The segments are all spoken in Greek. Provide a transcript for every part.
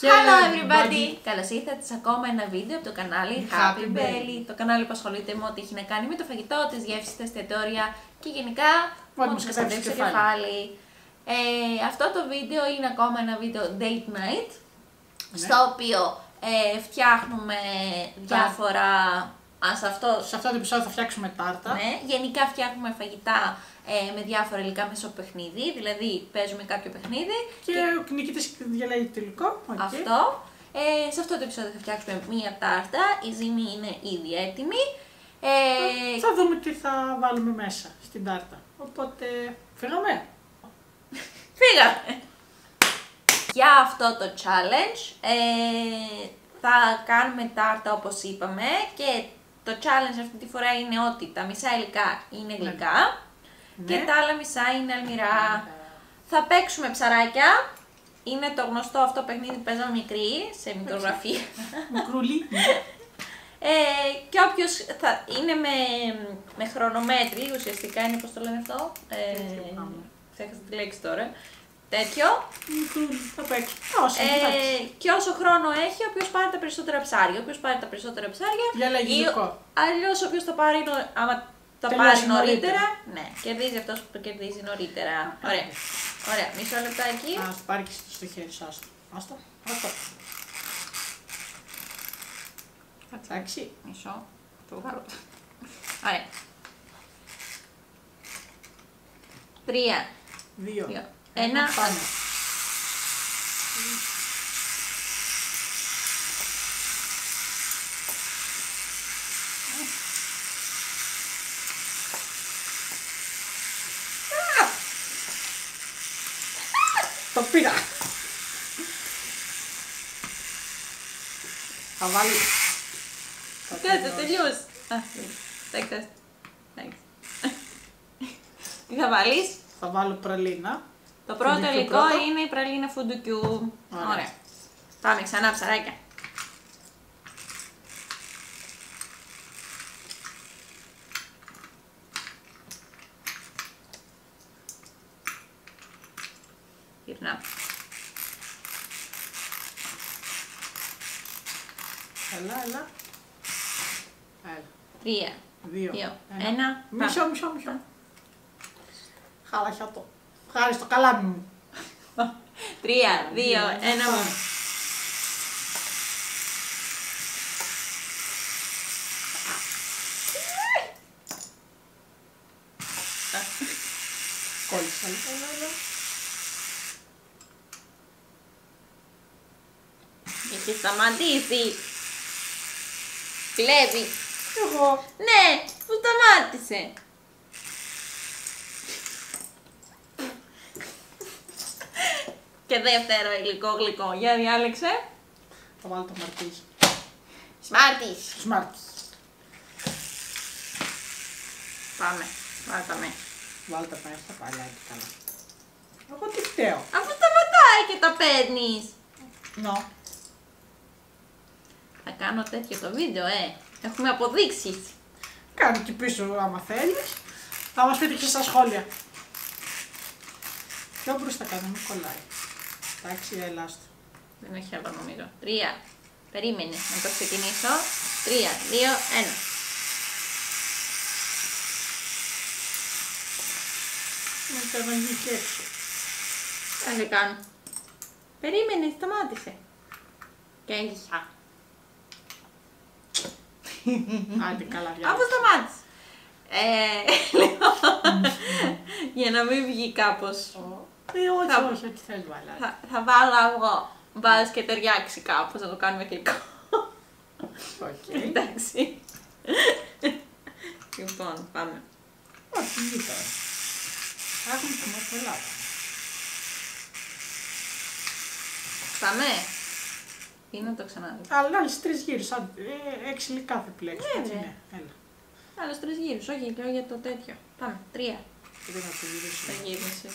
Hello everybody! Καλώς ήρθατε σε ακόμα ένα βίντεο από το κανάλι Happy Belly. Το κανάλι που ασχολείται με ό,τι έχει να κάνει με το φαγητό, τις γεύσεις, τα εστιατόρια και γενικά ό,τι μας κατέβει στο κεφάλι. Αυτό το βίντεο είναι ακόμα ένα βίντεο date night, στο οποίο φτιάχνουμε διάφορα... Σε αυτό το επεισόδιο θα φτιάξουμε τάρτα. Ναι, γενικά φτιάχνουμε φαγητά με διάφορα υλικά μέσω παιχνίδι, δηλαδή παίζουμε κάποιο παιχνίδι. Και ο νικητής διαλέγει το υλικό. Αυτό. Σε αυτό το επεισόδιο θα φτιάξουμε μία τάρτα, η ζύμη είναι ήδη έτοιμη. Θα δούμε τι θα βάλουμε μέσα στην τάρτα. Οπότε, φύγαμε. Φύγαμε! Για αυτό το challenge θα κάνουμε τάρτα όπως είπαμε και το challenge αυτή τη φορά είναι ότι τα μισά υλικά είναι γλυκά και τα άλλα μισά είναι αλμυρά. Θα παίξουμε ψαράκια, είναι το γνωστό αυτό παιχνίδι που παίζαμε μικρή, σε μικρογραφία. Μικρούλι. Και όποιος θα είναι με χρονομέτρη, ουσιαστικά είναι πώς το λένε αυτό, ξέχασα τη λέξη τώρα. Τέτοιο. Θα παίξω. Και όσο χρόνο έχει, ο οποίος πάρει τα περισσότερα ψάρια. Ο οποίος πάρει τα περισσότερα ψάρια. Αλλιώς, όποιος τα πάρει, άμα τα πάρει νωρίτερα, ναι, κερδίζει αυτός που το κερδίζει νωρίτερα. Ωραία. Ωραία. Μισό λεπτάκι. Ας πάρει και στο χέρι σου. Άστο. Εντάξει. Μισό. Ωραία. 3, 2, 1, πάμε. Το πήρα. Θα βάλει. Κάτσε, τελείως. Εντάξει. Τι θα βάλεις? Θα βάλω πραλίνα. Το πρώτο υλικό είναι η πραλίνα φουντουκιού. Ωραία. Πάμε ξανά ψαράκια. Γυρνάμε. Έλα. 3, 2, 1. Μισό. Χαλαχιάτο. Ευχαριστώ, καλάμι μου. 3, 2, 1. Κόλλησα. Έχει σταματήσει. Κλέβει. Εγώ. Ναι, που σταμάτησε. Και δεύτερο υλικό γλυκό. Για διάλεξε. Θα βάλω το μαρτίζ. Σμάρτις. Πάμε. Βάλτε τα μέσα παλιά και καλά. Εγώ τι φταίω. Αφού σταματάει και τα παίρνεις. No. Θα κάνω τέτοιο το βίντεο, Έχουμε αποδείξεις. Κάνε εκεί πίσω άμα θέλεις. Θα μας πείτε και στα σχόλια. Πιο μπροστά κάνω, μην κολλάει. Εντάξει, ελάστο. Δεν έχει άλλο νομίζω. 3. Περίμενε να το ξεκινήσω. 3, 2, 1. Με κάνω γη και έξω. Δεν κάνω. Περίμενε, σταμάτησε. Και έγισα. Άντε καλά, Αφού σταμάτησε. Για να μην βγει κάπως. Όχι, ό,τι θέλει βάλα. Θα βάλω αυγό. Βάζεις και ταιριάξει κάπως να το κάνουμε γλυκό. Εντάξει. Λοιπόν, πάμε. Όχι, μην τώρα. Έχουμε και μορφολάδα. Πάμε. Ή να το ξαναδώ. Αλλά άλλες 3 γύρους, 6 υλικά θα επιλέξουμε. Ναι. Έλα. Άλλους 3 γύρους, όχι, λέω για το τέτοιο. Πάμε, 3. Δεν θα το γυρίσω. Θα γύρισε.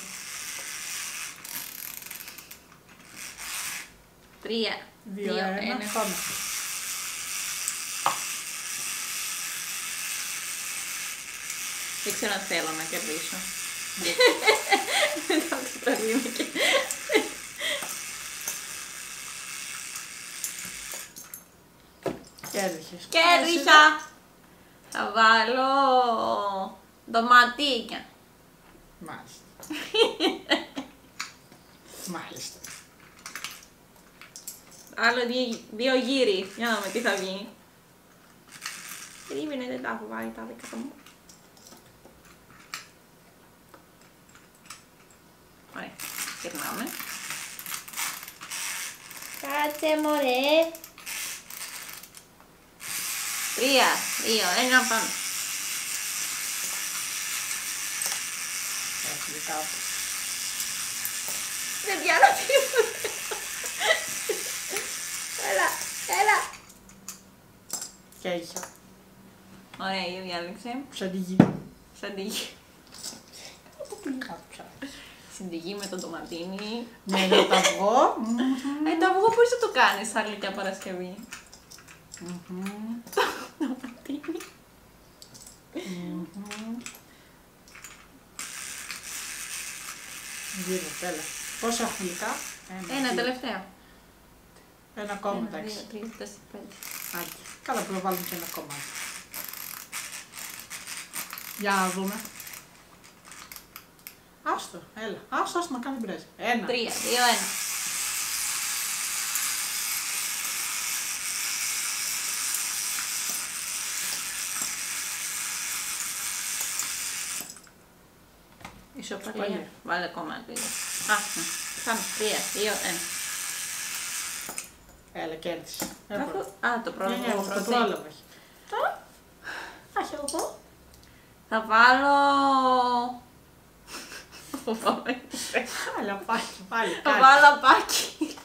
3, 2, 1. Πάμε. Δεν ξέρω αν θέλω να κερδίσω. Εντάξει, το είμαι και... Κέρδισες. Κέρδισα! Θα βάλω ντοματίνια. Μάλιστα. Μάλιστα. Άλλο δύο γύρι. Για να δούμε τι θα βγει. Περίμενε, δεν τα έχω βάλει τα δικά μου. Ωραία, γυρνάμε. Κάτσε μωρέ. 3, 2, 1, πάμε. Έφυγε κάπου. Δεν πιάνω τίποτα. Έλα. Κέρδισα. Ωραία, η διάλεξε. Σαν τη γη. Σαν τη γη. Στην τη γη με το ντοματίνι. Ναι, να τα βγω. Το αυγό πώς θα το κάνεις σαν γλυκιά Παρασκευή. Το ντοματίνι. Γύρω, τέλα. Πόσα έχουν υλικά? Ένα τελευταίο. Ένα ακόμα, 1, 2, εντάξει. 3, 4, 5. Άντε. Καλά που να βάλουμε και ένα κομμάτι. Για να δούμε. Άστο, έλα. Άστο να κάνει μπρέζ. 1. 3, 2, 1. Ισοπαλία. Βάλε ακόμα λίγο. Πάμε. 3, 2, 1. Έλα, κέρδισε. Το πρόλαβα. Το πρόλαβες. Τώρα, άχι εγώ. Θα βάλω... Έλα, πάλι. Θα βάλω απάκι.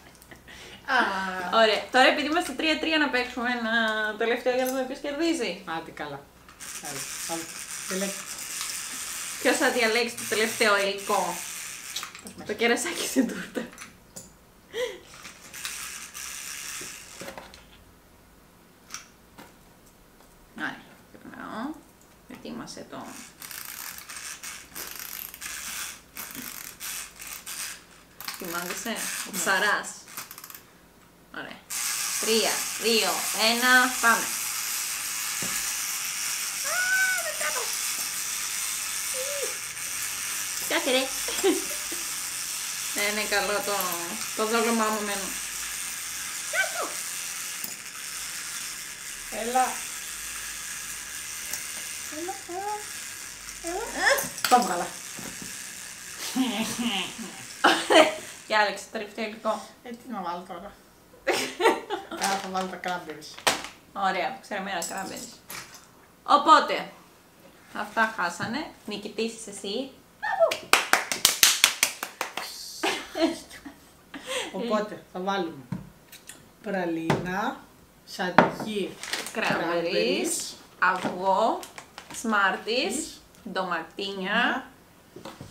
Ωραία. Τώρα επειδή είμαστε 3-3 να παίξουμε ένα τελευταίο για να δούμε ποιος κερδίζει. Άντε, καλά. Έλα, Ποιος θα διαλέξει το τελευταίο υλικό. Το κερασάκι στην τούρτα. Ωραία, περνάω. Ετοίμασε το... Θυμάσαι, ο ψαράς. Ωραία. 3, 2, 1, πάμε. Κάτσε ρε. Είναι καλό το δόλωμά μου μένω. Κάτω. Έλα. Το βγάλα. Διάλεξε το τελευταίο υλικό. Τι να βάλω τώρα. Θα βάλω τα κράμπερις. Ωραία, ξεραμένα κράμπερις. Οπότε, αυτά χάσανε. Νικητής είσαι εσύ. Οπότε θα βάλουμε πραλίνα, σαντιγί, Κράμπερις, αυγό, σμάρτις, ντοματίνια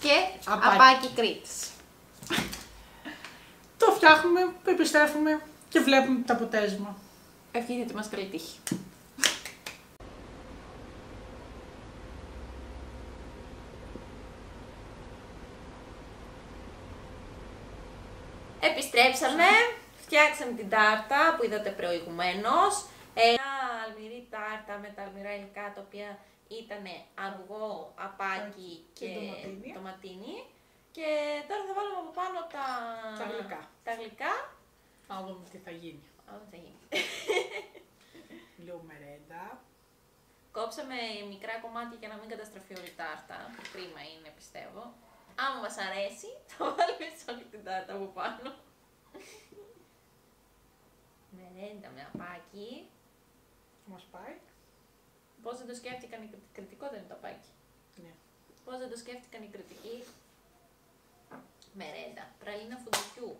και απάκι Κρήτης. Το φτιάχνουμε, επιστρέφουμε και βλέπουμε το αποτέλεσμα. Ευχήθητε μας καλή τύχη. Επιστρέψαμε, φτιάξαμε την τάρτα που είδατε προηγουμένως. Μια αλμυρή τάρτα με τα αλμυρά υλικά τα οποία ήταν αυγό, απάκι και ντοματίνι. Και τώρα θα βάλουμε από πάνω τα γλυκά. Να δούμε τι θα γίνει. Λίγο μερέντα. Κόψαμε μικρά κομμάτια για να μην καταστραφεί όλη η τάρτα. Κρίμα είναι, πιστεύω. Άμα μας αρέσει, θα βάλουμε σε όλη την τάρτα από πάνω. Μερέντα με απάκι. Μας πάει. Πώς δεν το σκέφτηκαν οι κριτικοί, κριτικό δεν είναι το απάκι. Ναι. Πώς δεν το σκέφτηκαν οι κριτικοί. Μερέντα, πραλίνα φουντουκιού.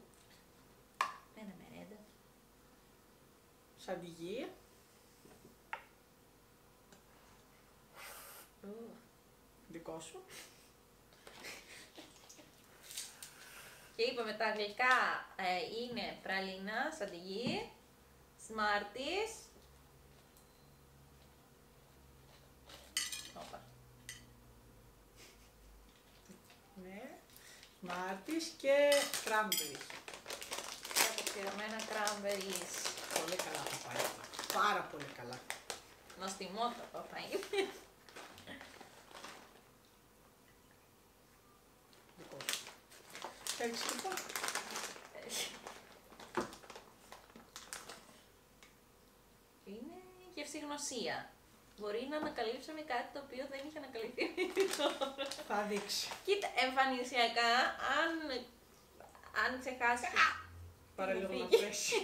Ένα μερέντα. Σαντιγί. Δικό σου. Και είπαμε τα γλυκά είναι πραλίνα, σαντιγί, σμάρτις. Ναι. Σμάρτις και κράμπερις. Και αποσυρωμένα κράμπερις. Πολύ καλά θα πάει. πάρα πολύ καλά. Νοστιμότατο θα είναι. Δικό σου. Έχεις τίποτα? Είναι γευσηγνωσία. Μπορεί να ανακαλύψουμε κάτι το οποίο δεν είχε ανακαλυφθεί τώρα. Θα δείξει. Κοίτα, εμφανισιακά, αν ξεχάσεις... Παραλίγο να πέσει.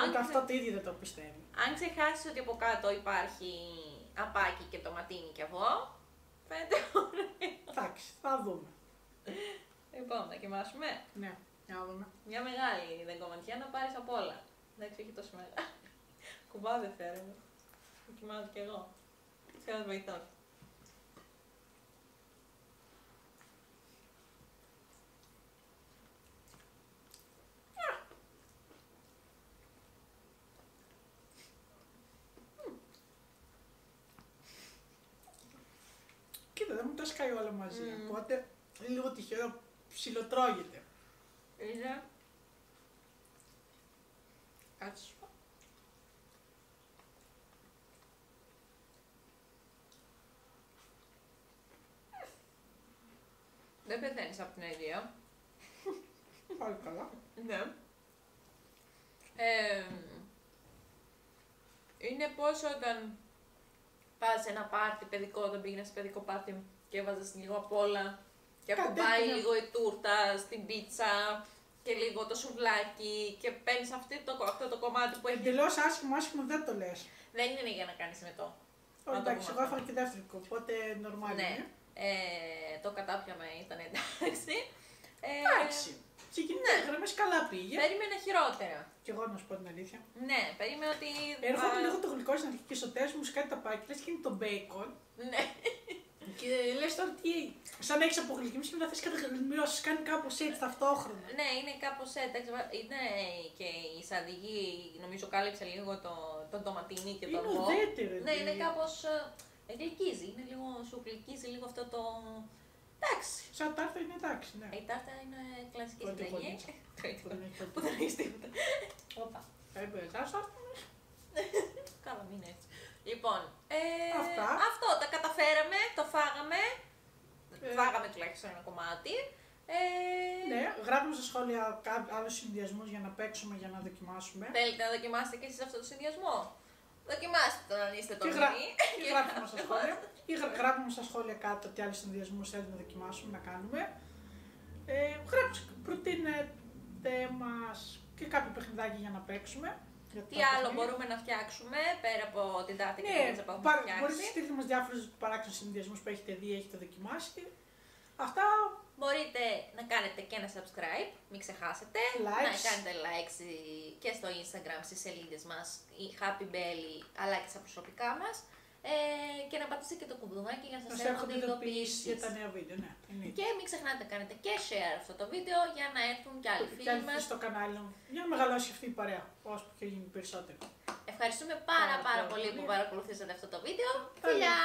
Ούτε αυτό το ίδιο δεν το πιστεύει. Αν ξεχάσεις ότι από κάτω υπάρχει απάκι και τοματίνι και αυγό, φαίνεται ωραίο. Εντάξει, θα δούμε. Λοιπόν, να δοκιμάσουμε. Ναι, για να δούμε. Μια μεγάλη δεγκωματιά να πάρεις απ' όλα. Εντάξει, όχι τόσο μεγάλη. Κουμπά δεν φέρουμε. Δοκιμάζω κι εγώ. Θέλω να βοηθώ. Κοίτα, δεν μου τα σκάει όλα μαζί. Οπότε είναι λίγο τυχαίο, ψιλοτρώγεται. Είναι... Κάτσε σου πω. Δεν πεθαίνεις από την αηδία. Πάλι καλά. Ναι. Είναι πώς όταν πας σε ένα πάρτι παιδικό, όταν πήγαινες σε παιδικό πάρτι και έβαζες λίγο απ' όλα και ακουμπάει λίγο η τούρτα στην πίτσα και λίγο το σουβλάκι και παίρνεις αυτό το κομμάτι που έχει. Εντελώς άσχημο δεν το λες. Δεν είναι για να κάνεις μετό. Εντάξει, εγώ έφαγα και δεύτερο, οπότε normal είναι. Το κατάπιαμε, ήταν εντάξει. Εντάξει. Σε γενικές γραμμές καλά πήγε. Περίμενα χειρότερα. Κι εγώ να σου πω την αλήθεια. Ναι, περίμενα ότι. Έρχομαι λίγο το γλυκό στην αρχή και στο τέλος μου σκάει τα πάκι, λες και είναι το μπέικον. Ναι. Και λες τώρα τι. Σαν να έχεις απογλυκύμιση και να θες καταγλυμμυρώσεις, κάνει κάπως έτσι ταυτόχρονα. Ναι, είναι κάπως έτσι. Είναι και η σαρδιγή, νομίζω κάλυψε λίγο το ντοματίνι και το αυγό. Είναι ουδέτερο. Ναι, είναι κάπως. Γλυκίζει. Είναι λίγο, σου γλυκίζει λίγο αυτό το. Εντάξει. Σαν τάρτα είναι εντάξει, ναι. Η τάρτα είναι κλασική Πρώτη συνταγή. χωρίτσα. Που δεν έχει τίποτα. Όπα. Καλά, μην έτσι. Λοιπόν, αυτό τα καταφέραμε, το φάγαμε. Φάγαμε τουλάχιστον ένα κομμάτι. Ναι, γράψουμε στα σχόλια άλλους συνδυασμούς για να παίξουμε, για να δοκιμάσουμε. Θέλετε να δοκιμάσετε και εσείς αυτό το συνδυασμό. Δοκιμάστε τον αν είστε τον Και γράψουμε στα σχόλια. Ή γράψουμε στα σχόλια κάτω τι άλλους συνδυασμούς θέλετε να δοκιμάσουμε, να κάνουμε. Προτείνετε μας και κάποιο παιχνιδάκι για να παίξουμε. Τι άλλο μπορούμε να φτιάξουμε πέρα από την τάρτα και την πίτσα που έχουμε φτιάξει. Μπορείτε να στείλετε μας διάφορους παράξενους συνδυασμούς που έχετε δει, έχετε δοκιμάσει. Αυτά. Μπορείτε να κάνετε και ένα subscribe, μην ξεχάσετε. Να κάνετε likes και στο Instagram στις σελίδες μας, η Happy Belly, αλλά και στα προσωπικά μας. Και να πατήσετε και το κουμπουδάκι για να σας έρχονται ειδοποιήσεις για τα νέα βίντεο, ναι. Και μην ξεχνάτε να κάνετε και share αυτό το βίντεο για να έρθουν και άλλοι φίλοι μας στο κανάλι για να μεγαλώσει αυτή η παρέα, όσο και γίνει περισσότερο. Ευχαριστούμε πάρα πολύ που παρακολουθήσατε αυτό το βίντεο. Φιλιά!